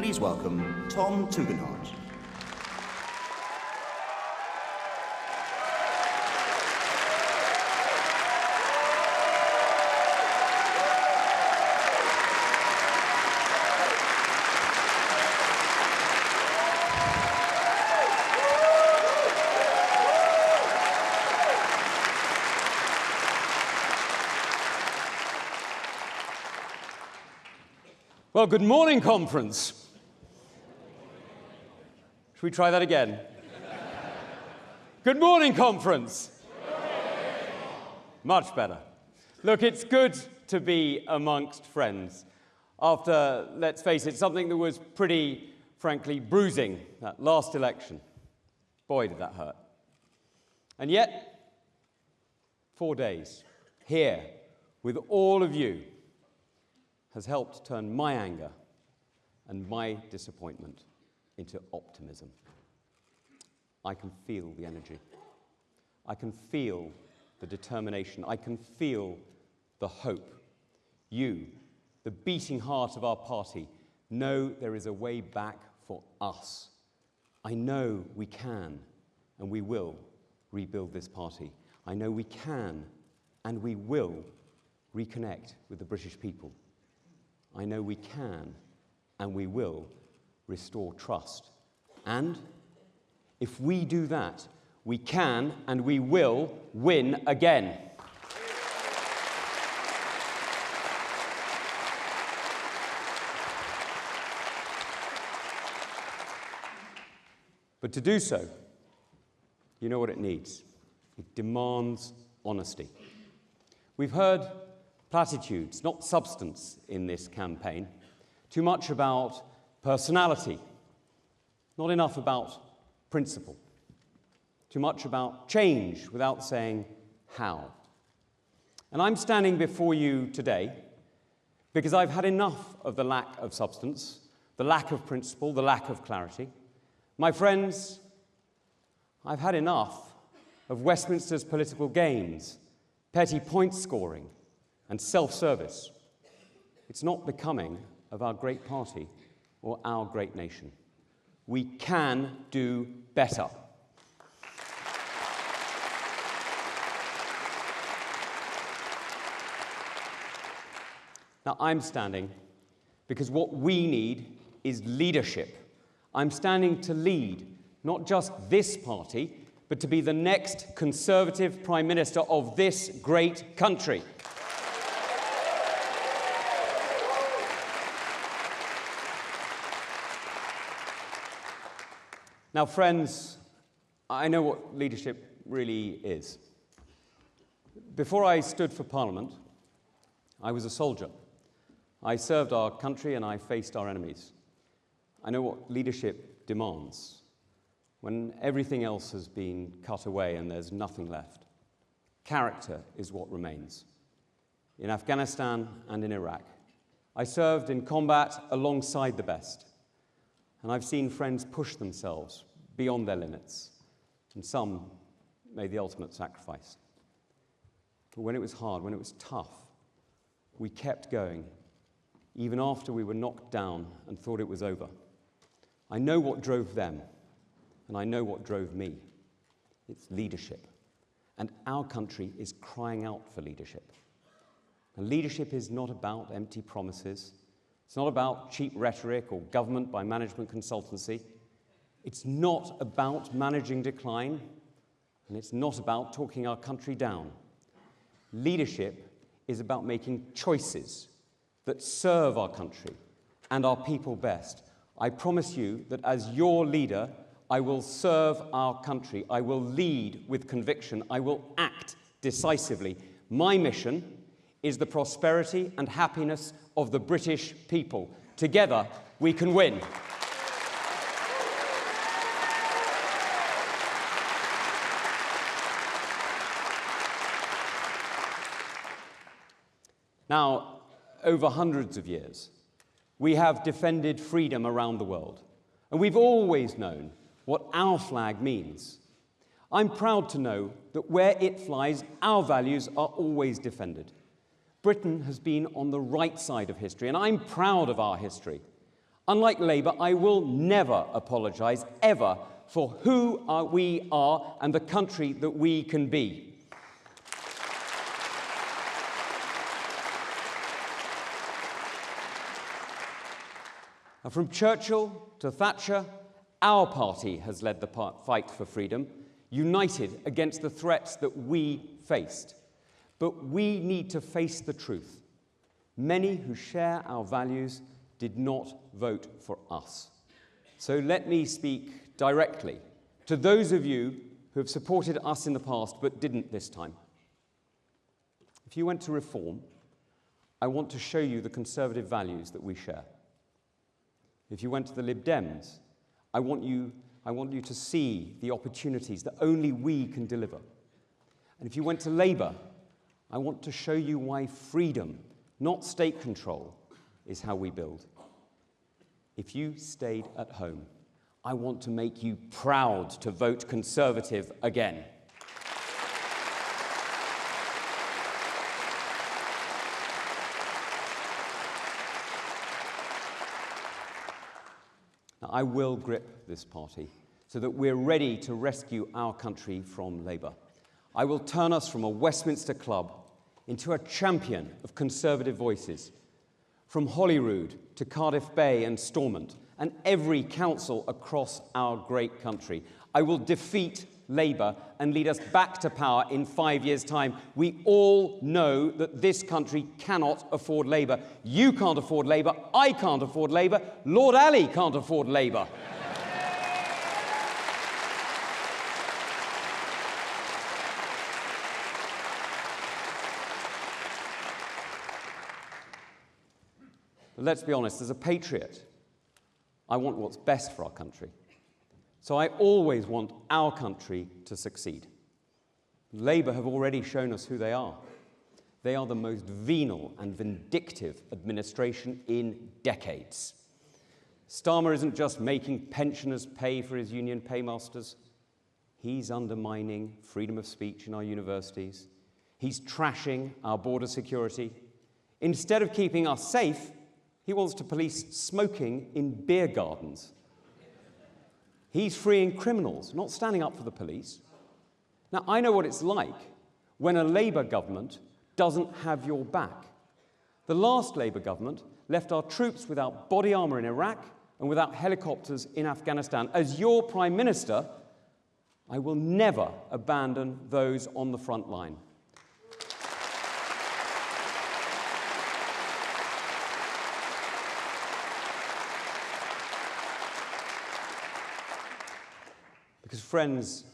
please welcome Tom Tugendhat. Well, good morning, conference. Should we try that again? Good morning, conference. Much better. Look, it's good to be amongst friends after, let's face it, something that was pretty, frankly, bruising, that last election. Boy, did that hurt. And yet, 4 days here with all of you has helped turn my anger and my disappointment into optimism. I can feel the energy. I can feel the determination. I can feel the hope. You, the beating heart of our party, know there is a way back for us. I know we can and we will rebuild this party. I know we can and we will reconnect with the British people. I know we can and we will restore trust. And if we do that, we can and we will win again. But to do so, you know what it needs. It demands honesty. We've heard platitudes, not substance, in this campaign. Too much about personality, not enough about principle. Too much about change without saying how. And I'm standing before you today because I've had enough of the lack of substance, the lack of principle, the lack of clarity. My friends, I've had enough of Westminster's political games, petty point scoring, and self-service. It's not becoming of our great party or our great nation. We can do better. Now, I'm standing because what we need is leadership. I'm standing to lead not just this party, but to be the next Conservative Prime Minister of this great country. Now, friends, I know what leadership really is. Before I stood for Parliament, I was a soldier. I served our country and I faced our enemies. I know what leadership demands when everything else has been cut away and there's nothing left. Character is what remains. In Afghanistan and in Iraq, I served in combat alongside the best. And I've seen friends push themselves beyond their limits, and some made the ultimate sacrifice. But when it was hard, when it was tough, we kept going, even after we were knocked down and thought it was over. I know what drove them, and I know what drove me. It's leadership. And our country is crying out for leadership. And leadership is not about empty promises. It's not about cheap rhetoric or government by management consultancy. It's not about managing decline, and it's not about talking our country down. Leadership is about making choices that serve our country and our people best. I promise you that as your leader, I will serve our country. I will lead with conviction. I will act decisively. My mission is the prosperity and happiness of the British people. Together, we can win. Now, over hundreds of years, we have defended freedom around the world, and we've always known what our flag means. I'm proud to know that where it flies, our values are always defended. Britain has been on the right side of history, and I'm proud of our history. Unlike Labour, I will never apologise, ever, for who we are and the country that we can be. And from Churchill to Thatcher, our party has led the fight for freedom, united against the threats that we faced. But we need to face the truth. Many who share our values did not vote for us. So let me speak directly to those of you who have supported us in the past but didn't this time. If you went to Reform, I want to show you the Conservative values that we share. If you went to the Lib Dems, I want you to see the opportunities that only we can deliver. And if you went to Labour, I want to show you why freedom, not state control, is how we build. If you stayed at home, I want to make you proud to vote Conservative again. Now, I will grip this party so that we're ready to rescue our country from Labour. I will turn us from a Westminster club into a champion of Conservative voices, from Holyrood to Cardiff Bay and Stormont, and every council across our great country. I will defeat Labour and lead us back to power in 5 years' time. We all know that this country cannot afford Labour. You can't afford Labour. I can't afford Labour. Lord Ali can't afford Labour. But let's be honest, as a patriot, I want what's best for our country. So I always want our country to succeed. Labour have already shown us who they are. They are the most venal and vindictive administration in decades. Starmer isn't just making pensioners pay for his union paymasters. He's undermining freedom of speech in our universities. He's trashing our border security. Instead of keeping us safe, he wants to police smoking in beer gardens. He's freeing criminals, not standing up for the police. Now, I know what it's like when a Labour government doesn't have your back. The last Labour government left our troops without body armour in Iraq and without helicopters in Afghanistan. As your Prime Minister, I will never abandon those on the front line. Because, friends,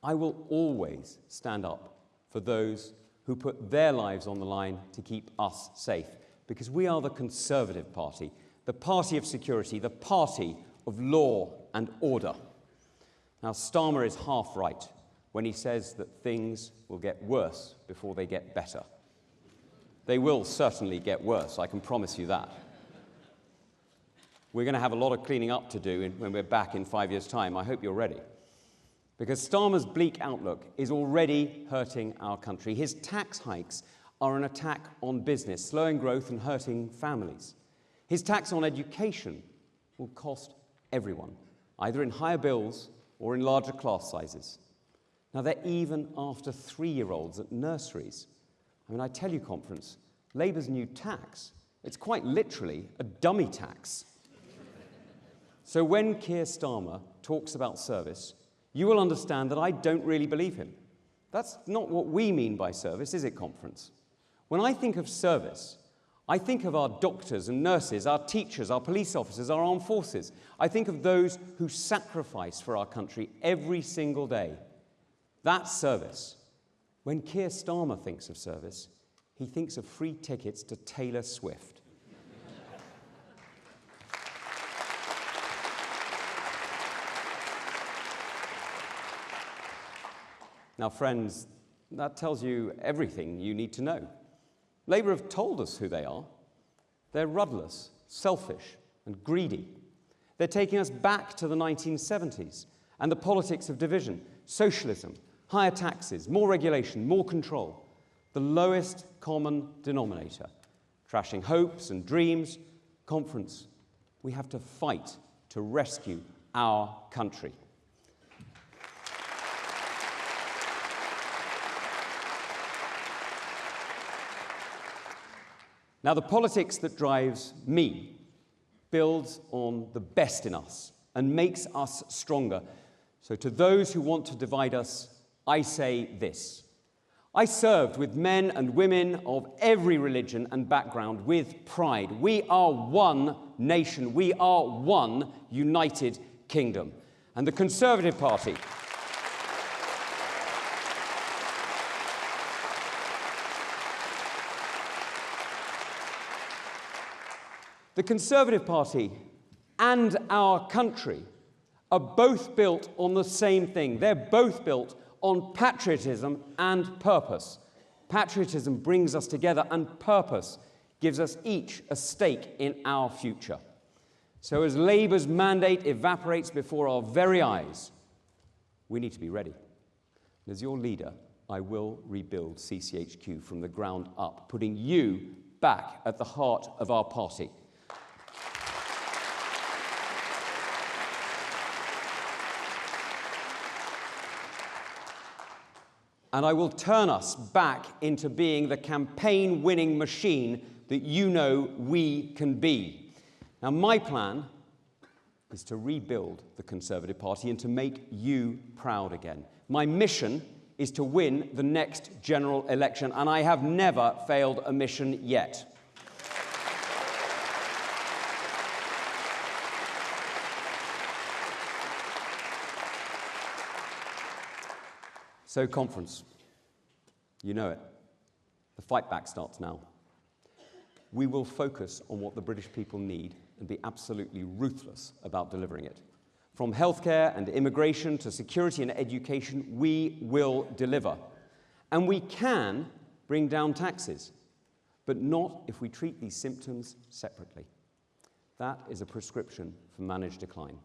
I will always stand up for those who put their lives on the line to keep us safe. Because we are the Conservative Party, the party of security, the party of law and order. Now, Starmer is half right when he says that things will get worse before they get better. They will certainly get worse, I can promise you that. We're going to have a lot of cleaning up to do when we're back in 5 years' time. I hope you're ready. Because Starmer's bleak outlook is already hurting our country. His tax hikes are an attack on business, slowing growth and hurting families. His tax on education will cost everyone, either in higher bills or in larger class sizes. Now, they're even after 3-year-olds at nurseries. I mean, I tell you, Conference, Labour's new tax, it's quite literally a dummy tax. So when Keir Starmer talks about service, you will understand that I don't really believe him. That's not what we mean by service, is it, Conference? When I think of service, I think of our doctors and nurses, our teachers, our police officers, our armed forces. I think of those who sacrifice for our country every single day. That's service. When Keir Starmer thinks of service, he thinks of free tickets to Taylor Swift. Now, friends, that tells you everything you need to know. Labour have told us who they are. They're rudderless, selfish, and greedy. They're taking us back to the 1970s and the politics of division, socialism, higher taxes, more regulation, more control, the lowest common denominator, trashing hopes and dreams. Conference, We have to fight to rescue our country. Now, the politics that drives me builds on the best in us and makes us stronger. So to those who want to divide us, I say this. I served with men and women of every religion and background with pride. We are one nation. We are one united kingdom. And the Conservative Party and our country are both built on the same thing. They're both built on patriotism and purpose. Patriotism brings us together, and purpose gives us each a stake in our future. So as Labour's mandate evaporates before our very eyes, we need to be ready. And as your leader, I will rebuild CCHQ from the ground up, putting you back at the heart of our party. And I will turn us back into being the campaign-winning machine that you know we can be. Now, my plan is to rebuild the Conservative Party and to make you proud again. My mission is to win the next general election, and I have never failed a mission yet. So, conference, you know it. The fight back starts now. We will focus on what the British people need and be absolutely ruthless about delivering it. From healthcare and immigration to security and education, we will deliver. And we can bring down taxes, but not if we treat these symptoms separately. That is a prescription for managed decline.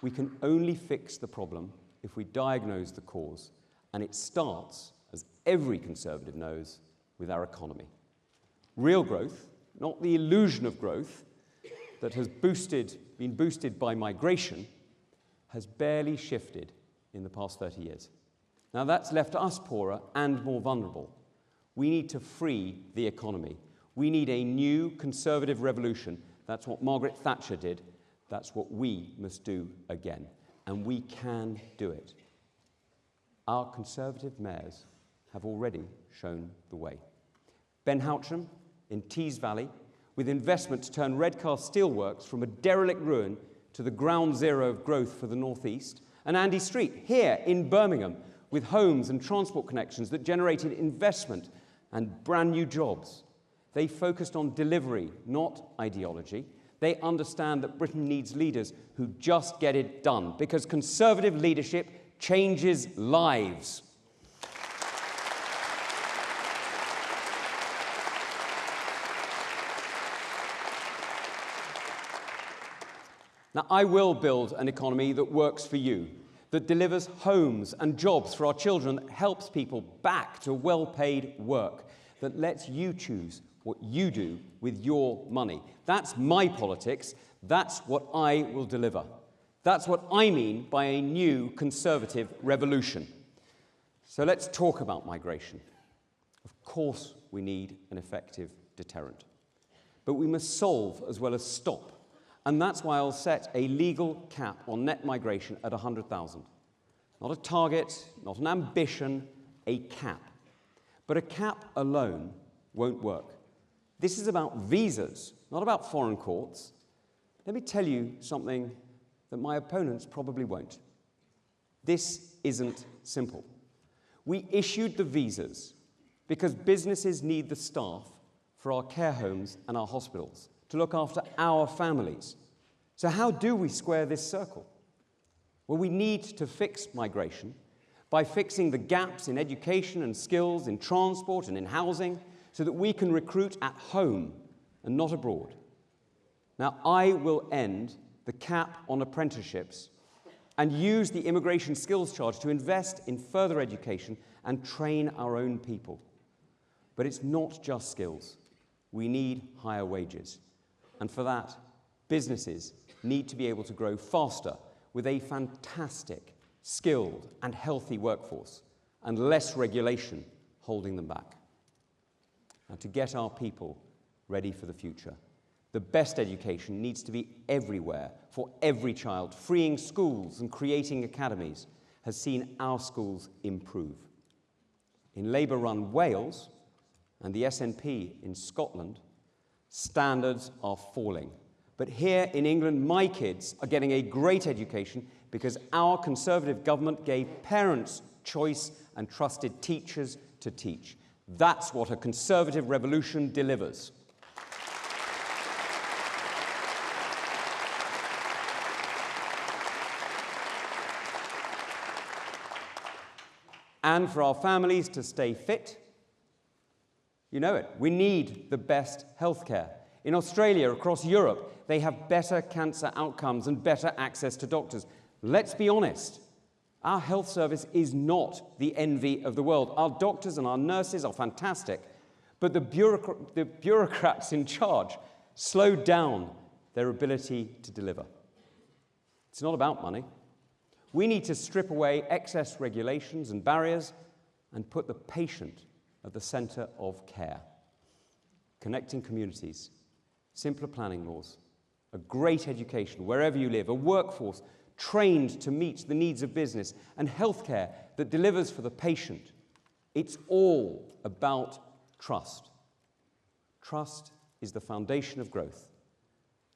We can only fix the problem if we diagnose the cause. And it starts, as every Conservative knows, with our economy. Real growth, not the illusion of growth that has been boosted by migration, has barely shifted in the past 30 years. Now that's left us poorer and more vulnerable. We need to free the economy. We need a new Conservative revolution. That's what Margaret Thatcher did. That's what we must do again. And we can do it. Our Conservative mayors have already shown the way. Ben Houcham in Tees Valley, with investment to turn Redcar Steelworks from a derelict ruin to the ground zero of growth for the North East, and Andy Street here in Birmingham, with homes and transport connections that generated investment and brand new jobs. They focused on delivery, not ideology. They understand that Britain needs leaders who just get it done, because Conservative leadership changes lives. Now, I will build an economy that works for you, that delivers homes and jobs for our children, that helps people back to well-paid work, that lets you choose what you do with your money. That's my politics. That's what I will deliver. That's what I mean by a new Conservative revolution. So let's talk about migration. Of course, we need an effective deterrent. But we must solve as well as stop. And that's why I'll set a legal cap on net migration at 100,000. Not a target, not an ambition, a cap. But a cap alone won't work. This is about visas, not about foreign courts. Let me tell you something that my opponents probably won't. This isn't simple. We issued the visas because businesses need the staff for our care homes and our hospitals to look after our families. So how do we square this circle? Well, we need to fix migration by fixing the gaps in education and skills, in transport and in housing, so that we can recruit at home and not abroad. Now, I will end the cap on apprenticeships and use the immigration skills charge to invest in further education and train our own people. But it's not just skills. We need higher wages. And for that, Businesses need to be able to grow faster with a fantastic, skilled and healthy workforce and less regulation holding them back. And to get our people ready for the future, the best education needs to be everywhere for every child. Freeing schools and creating academies has seen our schools improve. In Labour-run Wales and the SNP in Scotland, standards are falling. But here in England, my kids are getting a great education because our Conservative government gave parents choice and trusted teachers to teach. That's what a Conservative revolution delivers. And for our families to stay fit, you know it, we need the best healthcare. In Australia, across Europe, they have better cancer outcomes and better access to doctors. Let's be honest, our health service is not the envy of the world. Our doctors and our nurses are fantastic, but the bureaucrats in charge slow down their ability to deliver. It's not about money. We need to strip away excess regulations and barriers and put the patient at the centre of care. Connecting communities, simpler planning laws, a great education wherever you live, a workforce trained to meet the needs of business, and healthcare that delivers for the patient. It's all about trust. Trust is the foundation of growth,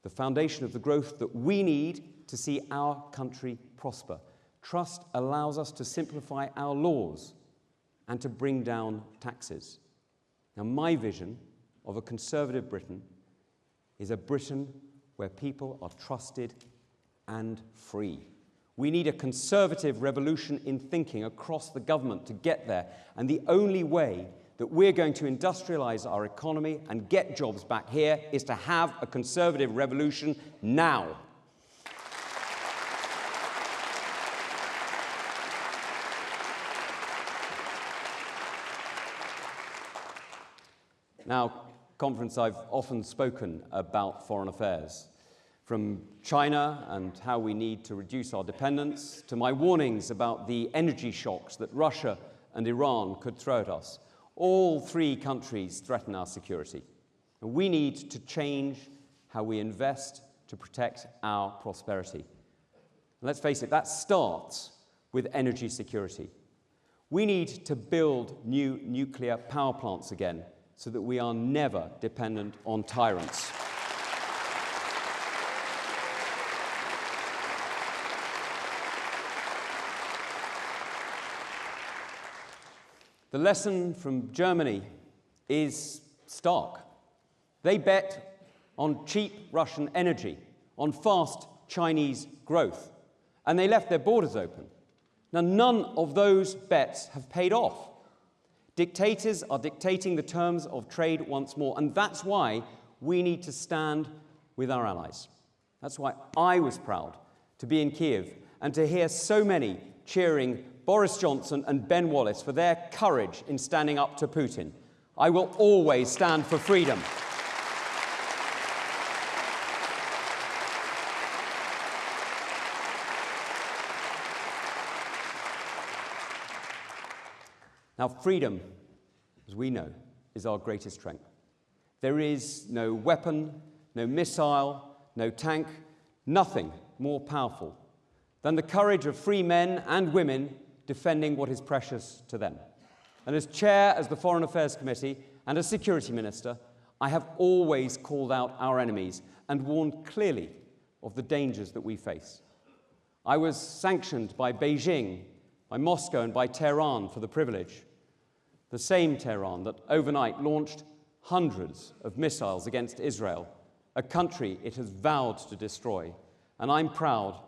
the foundation of the growth that we need to see our country prosper. Trust allows us to simplify our laws and to bring down taxes. Now, my vision of a Conservative Britain is a Britain where people are trusted and free. We need a Conservative revolution in thinking across the government to get there, and the only way that we're going to industrialise our economy and get jobs back here is to have a Conservative revolution now. Now, conference, I've often spoken about foreign affairs, from China and how we need to reduce our dependence, to my warnings about the energy shocks that Russia and Iran could throw at us. All three countries threaten our security. And we need to change how we invest to protect our prosperity. And let's face it, that starts with energy security. We need to build new nuclear power plants again, so that we are never dependent on tyrants. The lesson from Germany is stark. They bet on cheap Russian energy, on fast Chinese growth, and they left their borders open. Now, none of those bets have paid off. Dictators are dictating the terms of trade once more, and that's why we need to stand with our allies. That's why I was proud to be in Kiev and to hear so many cheering Boris Johnson and Ben Wallace for their courage in standing up to Putin. I will always stand for freedom. Now, freedom, as we know, is our greatest strength. There is no weapon, no missile, no tank, nothing more powerful than the courage of free men and women defending what is precious to them. And as chair of the Foreign Affairs Committee and as Security Minister, I have always called out our enemies and warned clearly of the dangers that we face. I was sanctioned by Beijing, by Moscow and by Tehran for the privilege. The same Tehran that overnight launched hundreds of missiles against Israel, a country it has vowed to destroy. And I'm proud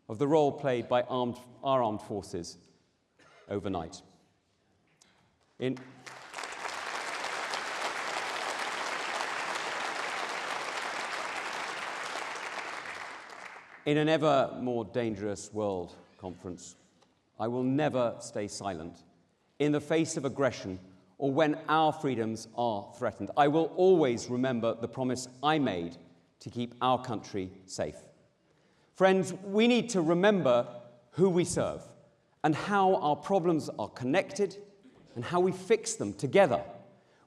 of the role played by our armed forces overnight. In an ever more dangerous world, conference, I will never stay silent in the face of aggression or when our freedoms are threatened. I will always remember the promise I made to keep our country safe. Friends, we need to remember who we serve and how our problems are connected and how we fix them together.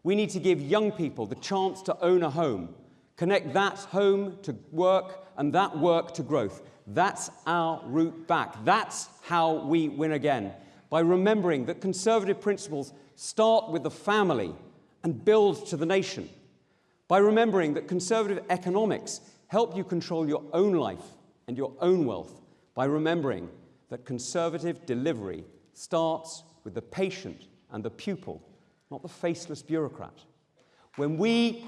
We need to give young people the chance to own a home, connect that home to work and that work to growth. That's our route back. That's how we win again, by remembering that conservative principles start with the family and build to the nation, by remembering that conservative economics help you control your own life and your own wealth, by remembering that conservative delivery starts with the patient and the pupil, not the faceless bureaucrat. When we...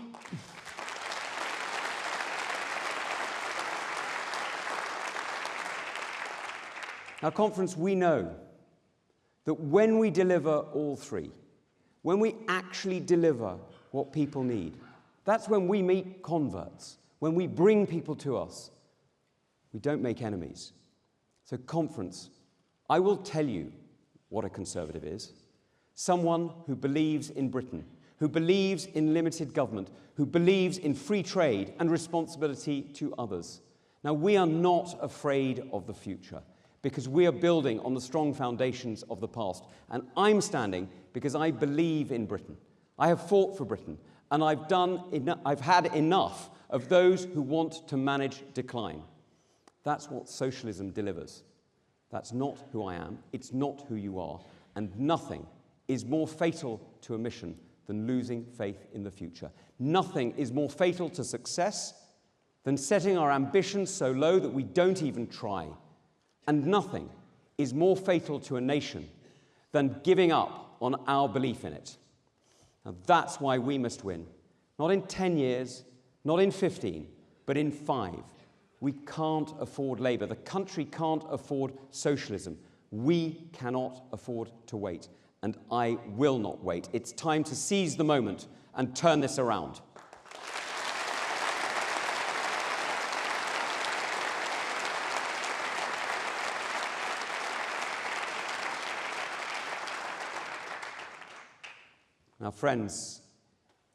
Our conference, we know that when we deliver all three, when we actually deliver what people need, that's when we meet converts, when we bring people to us. We don't make enemies. So, conference, I will tell you what a conservative is. Someone who believes in Britain, who believes in limited government, who believes in free trade and responsibility to others. Now, we are not afraid of the future, because we are building on the strong foundations of the past. And I'm standing because I believe in Britain. I have fought for Britain, and I've had enough of those who want to manage decline. That's what socialism delivers. That's not who I am. It's not who you are. And nothing is more fatal to a mission than losing faith in the future. Nothing is more fatal to success than setting our ambitions so low that we don't even try. And nothing is more fatal to a nation than giving up on our belief in it. Now, that's why we must win. Not in 10 years, not in 15, but in 5. We can't afford Labour. The country can't afford socialism. We cannot afford to wait. And I will not wait. It's time to seize the moment and turn this around. Now, friends,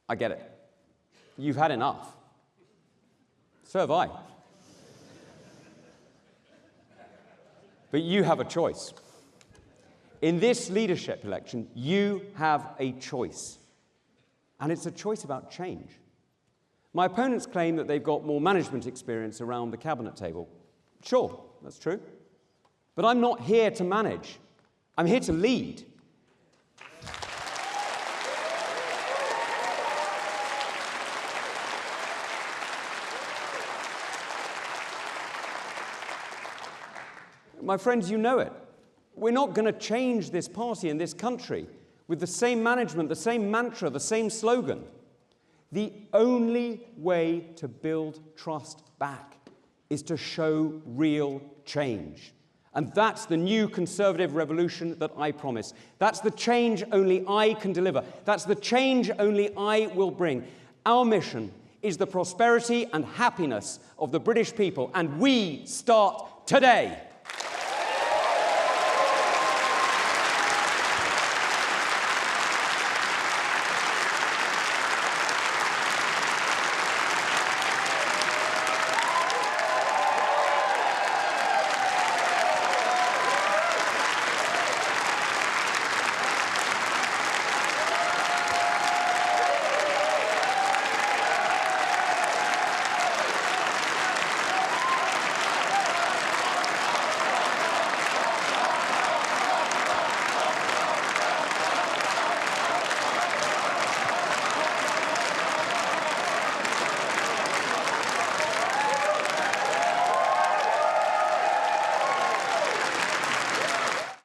I get it. You've had enough. So have I. But you have a choice. In this leadership election, you have a choice. And it's a choice about change. My opponents claim that they've got more management experience around the cabinet table. Sure, that's true. But I'm not here to manage. I'm here to lead. My friends, you know it. We're not going to change this party and this country with the same management, the same mantra, the same slogan. The only way to build trust back is to show real change. And that's the new conservative revolution that I promise. That's the change only I can deliver. That's the change only I will bring. Our mission is the prosperity and happiness of the British people, and we start today.